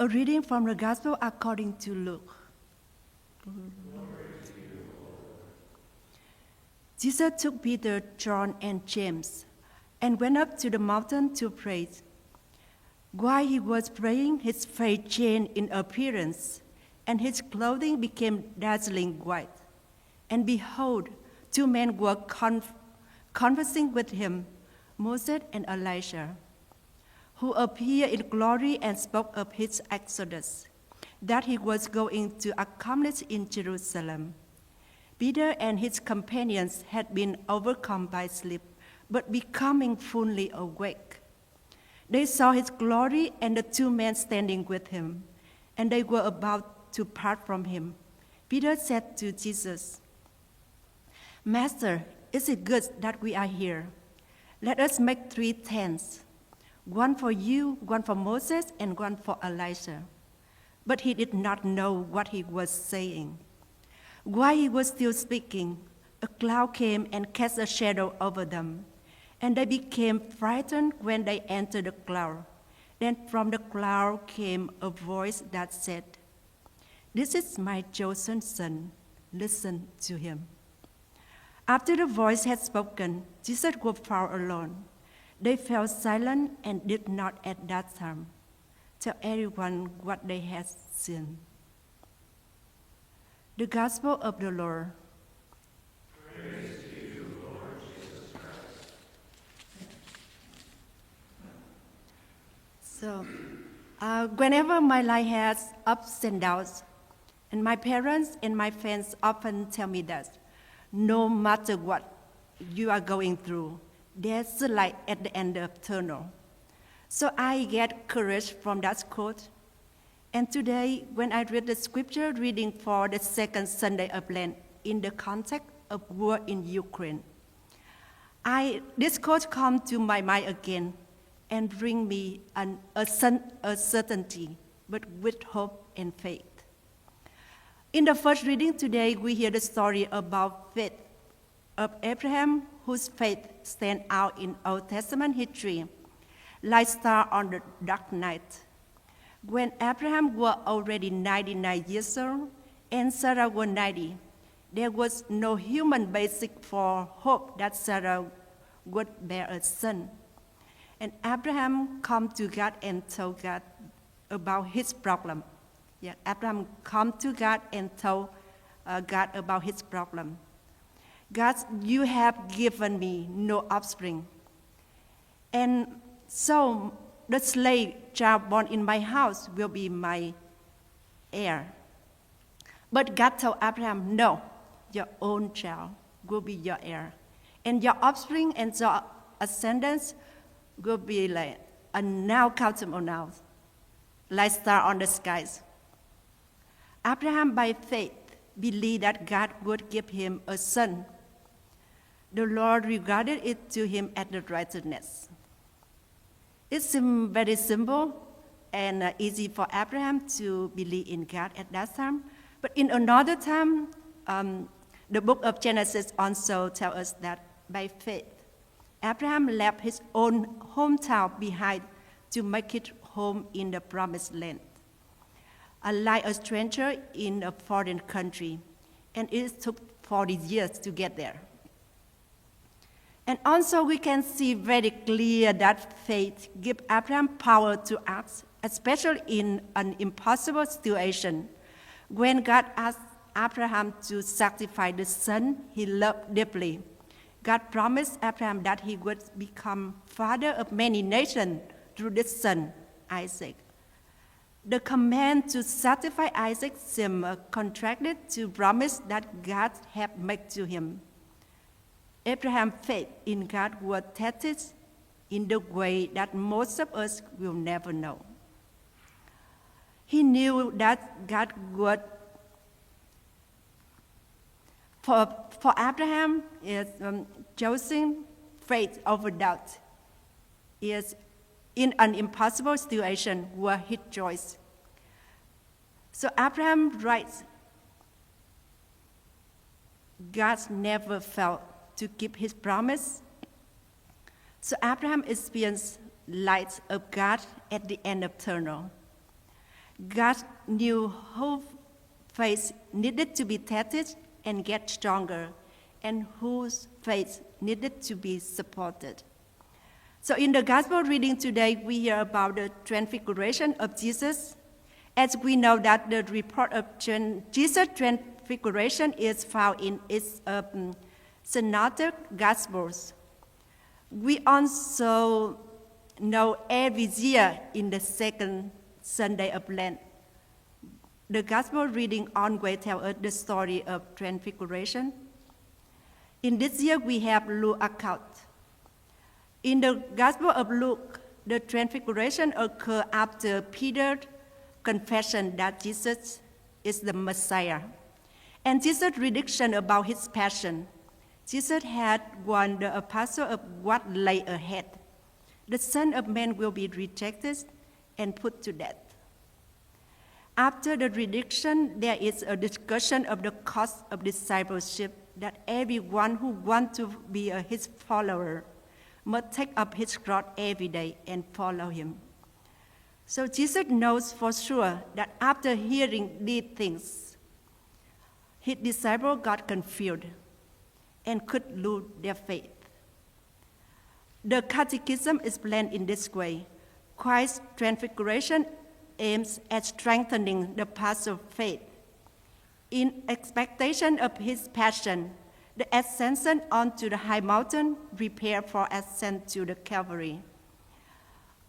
A reading from the Gospel according to Luke. Jesus took Peter, John, and James and went up to the mountain to pray. While he was praying, his face changed in appearance, and his clothing became dazzling white. And behold, two men were conversing with him, Moses and Elijah, who appeared in glory and spoke of his exodus, that he was going to accomplish in Jerusalem. Peter and his companions had been overcome by sleep, but becoming fully awake. They saw his glory and the two men standing with him, and they were about to part from him. Peter said to Jesus, "Master, is it good that we are here? Let us make 3 tents, one for you, one for Moses, and one for Elijah." But he did not know what he was saying. While he was still speaking, a cloud came and cast a shadow over them, and they became frightened when they entered the cloud. Then from the cloud came a voice that said, "This is my chosen son, listen to him." After the voice had spoken, Jesus was found alone. They fell silent and did not at that time tell everyone what they had seen. The Gospel of the Lord. Praise to you, Lord Jesus Christ. So, whenever my life has ups and downs, and my parents and my friends often tell me that no matter what you are going through, there's a light at the end of the tunnel. So I get courage from that quote. And today, when I read the scripture reading for the second Sunday of Lent in the context of war in Ukraine, this quote comes to my mind again and bring me a certainty, but with hope and faith. In the first reading today, we hear the story about faith of Abraham, whose faith stands out in Old Testament history, like star on the dark night. When Abraham was already 99 years old and Sarah was 90, there was no human basis for hope that Sarah would bear a son. And Abraham came to God and told God about his problem. Yeah, Abraham came to God and told God about his problem. "God, you have given me no offspring. And so the slave child born in my house will be my heir." But God told Abraham, "No, your own child will be your heir. And your offspring and your ascendants will be like a now countable now, like star on the skies." Abraham, by faith, believed that God would give him a son. The Lord regarded it to him as the righteousness. It seemed very simple and easy for Abraham to believe in God at that time. But in another time, the book of Genesis also tells us that by faith, Abraham left his own hometown behind to make it home in the promised land, like a stranger in a foreign country, and it took 40 years to get there. And also we can see very clear that faith gives Abraham power to act, especially in an impossible situation. When God asked Abraham to sacrifice the son he loved deeply, God promised Abraham that he would become father of many nations through this son, Isaac. The command to sacrifice Isaac seemed contradicted to promise that God had made to him. Abraham's faith in God was tested in the way that most of us will never know. He knew that God would, for Abraham, is choosing faith over doubt. Is in an impossible situation were his choice. So Abraham writes, God never failed to keep his promise. So Abraham experienced light of God at the end of tunnel. God knew whose faith needed to be tested and get stronger, and whose faith needed to be supported. So in the gospel reading today, we hear about the transfiguration of Jesus. As we know that the report of Jesus' transfiguration is found in its synoptic gospels. We also know every year in the second Sunday of Lent, the gospel reading always tells us the story of transfiguration. In this year, we have Luke's account. In the Gospel of Luke, the transfiguration occurred after Peter's confession that Jesus is the Messiah, and Jesus' prediction about his passion. Jesus had warned the apostle of what lay ahead. The Son of Man will be rejected and put to death. After the prediction, there is a discussion of the cost of discipleship, that everyone who wants to be his follower must take up his cross every day and follow him. So Jesus knows for sure that after hearing these things, his disciples got confused and could lose their faith. The Catechism explained in this way: Christ's transfiguration aims at strengthening the path of faith. In expectation of his passion, the ascension onto the high mountain prepared for ascent to the Calvary.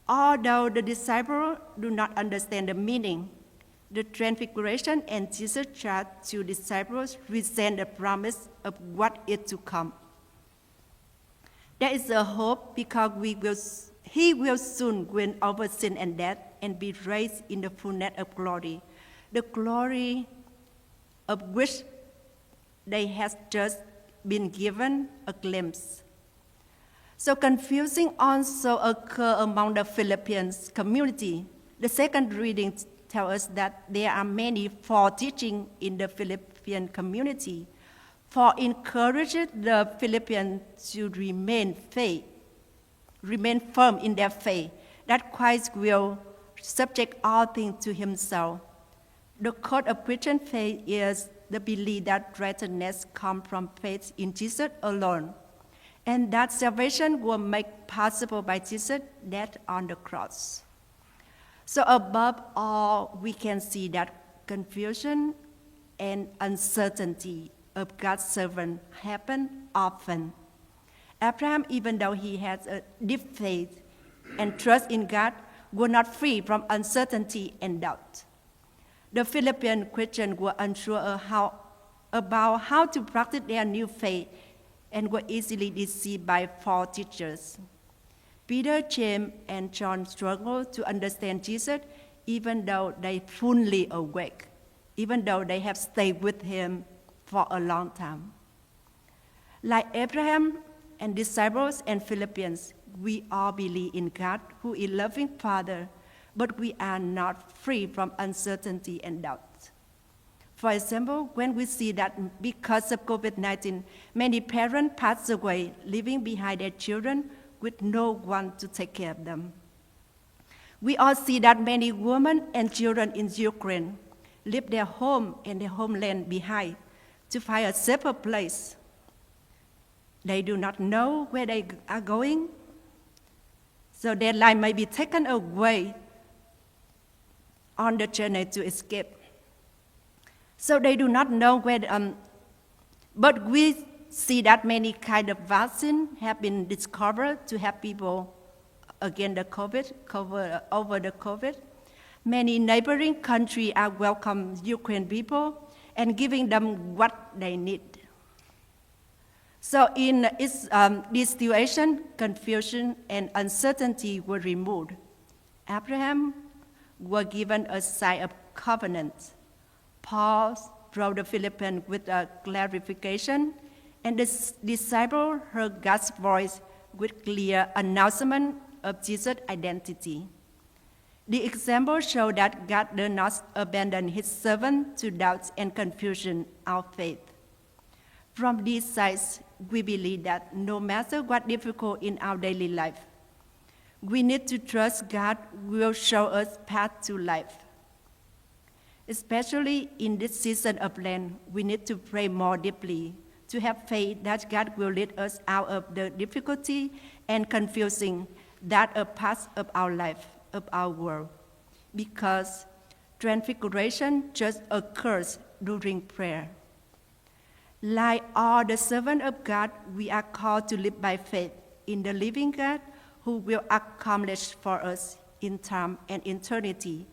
Although the disciples do not understand the meaning, the transfiguration and Jesus' charge to disciples present the promise of what is to come. There is a hope because he will soon win over sin and death and be raised in the fullness of glory, the glory of which they have just been given a glimpse. So confusing also occur among the Philippians community. The second reading tells us that there are many false teaching in the Philippian community, for encouraging the Philippians to remain firm in their faith, that Christ will subject all things to himself. The core of Christian faith is the belief that righteousness comes from faith in Jesus alone, and that salvation was made possible by Jesus' death on the cross. So above all, we can see that confusion and uncertainty of God's servant happen often. Abraham, even though he has a deep faith and trust in God, was not free from uncertainty and doubt. The Philippian Christians were unsure about how to practice their new faith and were easily deceived by false teachers. Peter, James, and John struggled to understand Jesus even though they fully awake, even though they have stayed with him for a long time. Like Abraham and disciples and Philippians, we all believe in God, who is a loving Father, but we are not free from uncertainty and doubt. For example, when we see that because of COVID-19, many parents pass away, leaving behind their children with no one to take care of them. We all see that many women and children in Ukraine leave their home and their homeland behind to find a safer place. They do not know where they are going, so their life may be taken away on the journey to escape. So they do not know where, but we see that many kind of vaccines have been discovered to help people against the over the COVID. Many neighboring countries are welcoming Ukraine people and giving them what they need. So in this situation, confusion and uncertainty were removed. Abraham was given a sign of covenant. Paul brought the Philippians with a clarification, and the disciples heard God's voice with clear announcement of Jesus' identity. The example showed that God did not abandon his servant to doubts and confusion of faith. From these sides, we believe that no matter what difficult in our daily life, we need to trust God will show us path to life. Especially in this season of Lent, we need to pray more deeply, to have faith that God will lead us out of the difficulty and confusing that are parts of our life, of our world. Because transfiguration just occurs during prayer. Like all the servants of God, we are called to live by faith in the living God who will accomplish for us in time and eternity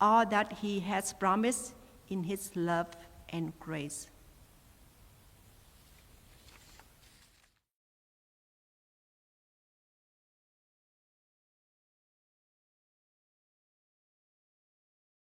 all that he has promised in his love and grace.